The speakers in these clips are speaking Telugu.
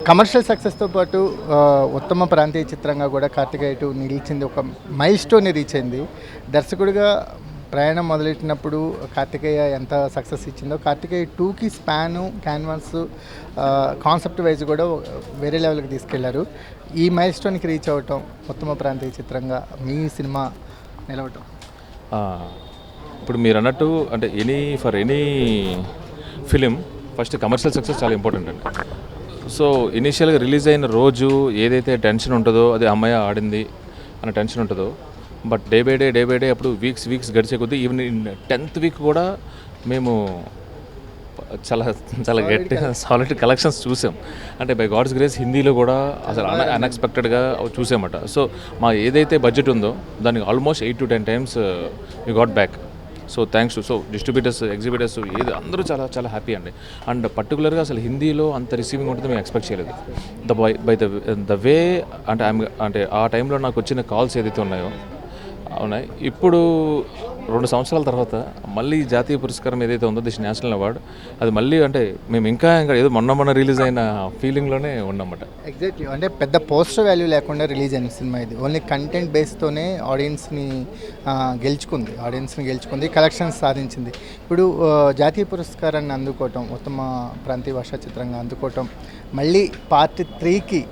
కమర్షియల్ సక్సెస్తో పాటు ఉత్తమ ప్రాంతీయ చిత్రంగా కూడా కార్తికేయ 2 నిలిచింది. ఒక మైల్ స్టోన్ని రీచ్ అయింది. దర్శకుడిగా ప్రయాణం మొదలెట్టినప్పుడు కార్తికేయ ఎంత సక్సెస్ ఇచ్చిందో కార్తికేయ 2కి స్పాను క్యాన్వాస్ కాన్సెప్ట్ వైజ్ కూడా వేరే లెవెల్కి తీసుకెళ్లారు. ఈ మైల్ స్టోన్కి రీచ్ అవ్వటం, ఉత్తమ ప్రాంతీయ చిత్రంగా మీ సినిమా నిలవటం. ఇప్పుడు మీరు అన్నట్టు అంటే for any film first commercial success చాలా ఇంపార్టెంట్ అండి. సో ఇనీషియల్గా రిలీజ్ అయిన రోజు ఏదైతే టెన్షన్ ఉంటుందో, అది అమ్మాయి ఆడింది అన్న టెన్షన్ ఉంటుందో, బట్ డే బై డే అప్పుడు వీక్స్ గడిచే కొద్దీ ఈవెన్ 10th వీక్ కూడా మేము చాలా గట్టిగా సాలిడ్ కలెక్షన్స్ చూసాం. అంటే బై గాడ్స్ గ్రేస్ హిందీలో కూడా అసలు అన్ఎక్స్పెక్టెడ్గా చూసామట. సో మా ఏదైతే బడ్జెట్ ఉందో దానికి almost 8 to 10 times we got back. So thanks to distributors, exhibitors, ఏది అందరూ చాలా హ్యాపీ అండి. అండ్ పర్టికులర్గా అసలు హిందీలో అంత రిసీవింగ్ ఉంటుంది మేము ఎక్స్పెక్ట్ చేయలేదు. ద వే అంటే ఆ టైంలో నాకు వచ్చిన కాల్స్ ఏదైతే ఉన్నాయో ఉన్నాయి. ఇప్పుడు 2 సంవత్సరాల తర్వాత మళ్ళీ జాతీయ పురస్కారం ఏదైతే ఉందో, దిస్ నేషనల్ అవార్డ్, అది మళ్ళీ అంటే మేము ఇంకా ఏదో మొన్న రిలీజ్ అయిన ఫీలింగ్లోనే ఉన్నామట. ఎగ్జాక్ట్లీ. అంటే పెద్ద పోస్టర్ వాల్యూ లేకుండా రిలీజ్ అయిన సినిమా ఇది. ఓన్లీ కంటెంట్ బేస్తోనే ఆడియన్స్ని గెలుచుకుంది, కలెక్షన్స్ సాధించింది. ఇప్పుడు జాతీయ పురస్కారాన్ని అందుకోవటం, ఉత్తమ ప్రాంతీయ భాషా చిత్రంగా అందుకోవటం, మళ్ళీ పార్ట్ 3కి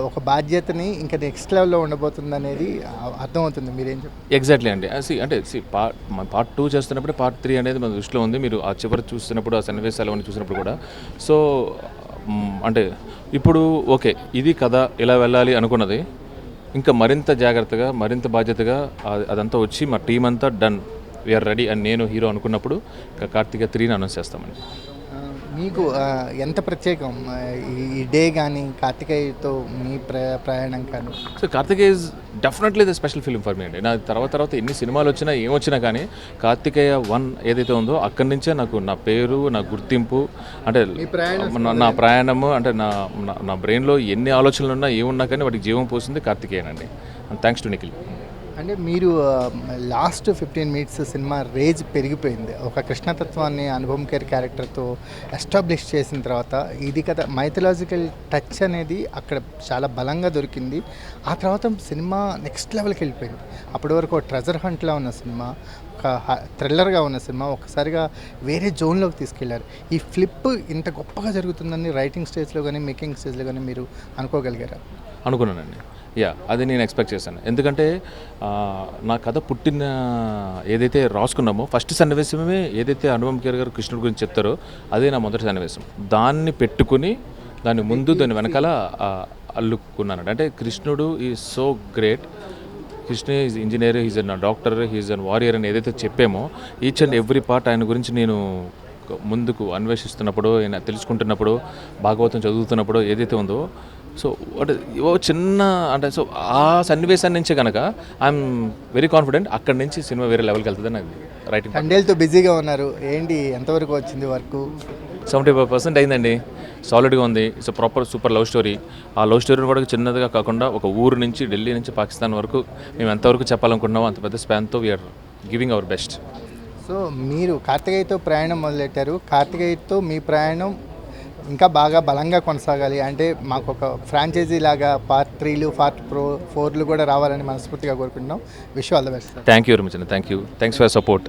ఒక బాధ్యతని ఇంకా నెక్స్ట్ లెవెల్లో ఉండబోతుంది అనేది అర్థమవుతుంది. మీరేం చెప్పారు? ఎగ్జాక్ట్లీ అండి. అంటే పార్ట్ 2 చేస్తున్నప్పుడు పార్ట్ 3 అనేది మన దృష్టిలో ఉంది. మీరు ఆ చివరి చూస్తున్నప్పుడు, ఆ సన్నివేశాలు అవన్నీ చూసినప్పుడు కూడా. సో అంటే ఇప్పుడు ఓకే, ఇది కథ ఇలా వెళ్ళాలి అనుకున్నది ఇంకా మరింత జాగ్రత్తగా, మరింత బాధ్యతగా అదంతా వచ్చి మా టీం అంతా డన్, వీఆర్ రెడీ అని నేను హీరో అనుకున్నప్పుడు కార్తికేయ 3ని అనౌన్స్ చేస్తామండి. మీకు ఎంత ప్రత్యేకం ఈ డే కానీ, కార్తికేయతో మీ ప్రయాణం కానీ? So Karthikeya is definitely the special film for me అండి. నా తర్వాత ఎన్ని సినిమాలు వచ్చినా ఏమొచ్చినా కానీ కార్తికేయ 1 ఏదైతే ఉందో అక్కడి నుంచే నాకు నా పేరు, నా గుర్తింపు, అంటే నా ప్రయాణము, అంటే నా బ్రెయిన్లో ఎన్ని ఆలోచనలు ఉన్నా ఏమున్నా కానీ వాటికి జీవం పోసింది కార్తికేయనండి. And thanks to Nikhil. అంటే మీరు లాస్ట్ 15 minutes సినిమా రేజ్ పెరిగిపోయింది. ఒక కృష్ణతత్వాన్ని అనుపమ్ ఖేర్ క్యారెక్టర్తో ఎస్టాబ్లిష్ చేసిన తర్వాత ఇది కదా మైథలాజికల్ టచ్ అనేది అక్కడ చాలా బలంగా దొరికింది. ఆ తర్వాత సినిమా నెక్స్ట్ లెవెల్కి వెళ్ళిపోయింది. అప్పటి వరకు ఒక ట్రెజర్ హంట్లా ఉన్న సినిమా, ఒక థ్రిల్లర్గా ఉన్న సినిమా ఒక్కసారిగా వేరే జోన్లోకి తీసుకెళ్లారు. ఈ ఫ్లిప్ ఇంత గొప్పగా జరుగుతుందని రైటింగ్ స్టేజ్లో కానీ, మేకింగ్ స్టేజ్లో కానీ మీరు అనుకోగలిగారా? అనుకున్నానండి. అది నేను ఎక్స్పెక్ట్ చేశాను. ఎందుకంటే నా కథ పుట్టిన ఏదైతే రాసుకున్నామో ఫస్ట్ సన్నివేశమే ఏదైతే అనుపమ్ ఖేర్ గారు కృష్ణుడి గురించి చెప్తారో అదే నా మొదటి సన్నివేశం. దాన్ని పెట్టుకుని దాని ముందు దాని వెనకాల అల్లుకున్నాను. అంటే కృష్ణుడు is so great, Krishna is engineer, he's an doctor, he's an warrior అని ఏదైతే చెప్పామో ఈచ్ అండ్ ఎవ్రీ పార్ట్ ఆయన గురించి నేను ముందుకు అన్వేషిస్తున్నప్పుడు, ఆయన తెలుసుకుంటున్నప్పుడు, భాగవతం చదువుతున్నప్పుడు ఏదైతే ఉందో, సో అంటే చిన్న అంటే సో ఆ సన్నివేశాన్ని నుంచే కనుక ఐఎమ్ వెరీ కాన్ఫిడెంట్ అక్కడి నుంచి సినిమా వేరే లెవెల్కి వెళ్తుందని అది రైటింగ్. కండేలతో బిజీగా ఉన్నారు ఏంటి, ఎంతవరకు వచ్చింది వర్క్? 75% అయిందండి. సాలిడ్గా ఉంది. It's proper super love story. ఆ లవ్ స్టోరీని కూడా చిన్నదిగా కాకుండా ఒక ఊరు నుంచి ఢిల్లీ నుంచి పాకిస్తాన్ వరకు మేము ఎంతవరకు చెప్పాలనుకుంటున్నామో అంత పెద్ద స్పాన్తో we're giving our best. So మీరు కార్తికేయతో ప్రయాణం మొదలెట్టారు. కార్తికేయతో మీ ప్రయాణం ఇంకా బాగా బలంగా కొనసాగాలి అంటే మాకు ఒక ఫ్రాంచైజీ లాగా పార్ట్ 3లు, పార్ట్ 4లు కూడా రావాలని మనస్ఫూర్తిగా కోరుకుంటున్నాం. Wish all the best. Thank you very much అండి. Thanks for support.